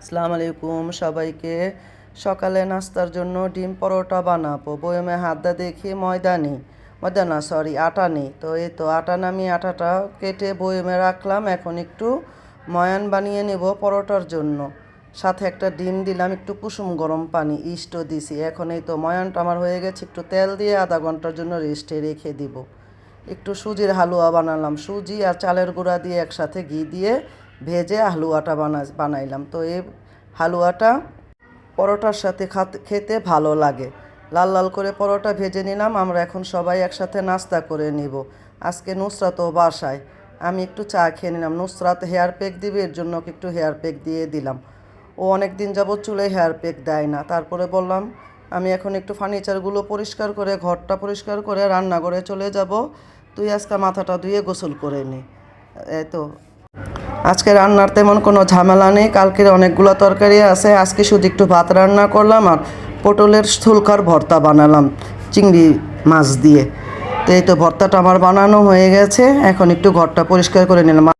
আসসালামু আলাইকুম সবাইকে। সকালে নাস্তার জন্য ডিম পরোটা বানাবো। বয়মে হাত দেখি আটা নেই। তো এই তো আটা নামিয়ে আটাটা কেটে বয়মে রাখলাম। এখন একটু ময়ান বানিয়ে নেব পরোটার জন্য। সাথে একটা ডিম দিলাম, একটু কুসুম গরম পানি, ইস্টও দিছি। এখন এই তো ময়ানটা আমার হয়ে গেছে, একটু তেল দিয়ে আধা ঘন্টার জন্য রেস্টে রেখে দিব। একটু সুজির হালুয়া বানালাম, সুজি আর চালের গুঁড়া দিয়ে একসাথে ঘি দিয়ে ভেজে হালুয়াটা বানাইলাম। তো এই হালুয়াটা পরোটার সাথে খেতে ভালো লাগে। লাল লাল করে পরোটা ভেজে নিলাম। আমরা এখন সবাই একসাথে নাস্তা করে নিব। আজকে নুসরাতও বাসায়, আমি একটু চা খেয়ে নিলাম। নুসরাত হেয়ার প্যাক দিবে, এর জন্য ওকে একটু হেয়ার প্যাক দিয়ে দিলাম। ও অনেক দিন যাবৎ চুলে হেয়ার প্যাক দেয় না। তারপরে বললাম আমি এখন একটু ফার্নিচারগুলো পরিষ্কার করে, ঘরটা পরিষ্কার করে রান্নাঘরে চলে যাব, তুই আজকে মাথাটা ধুয়ে গোসল করে নি। এই তো আজকে রান্নার তেমন কোনো ঝামেলা নেই। কালকের অনেকগুলো তরকারি আছে, আজকে শুধু একটু ভাত রান্না করলাম আর পটলের স্থুলকার ভর্তা বানালাম চিংড়ি মাছ দিয়ে। তো এই তো ভর্তাটা আমার বানানো হয়ে গেছে। এখন একটু ঘরটা পরিষ্কার করে নিলাম।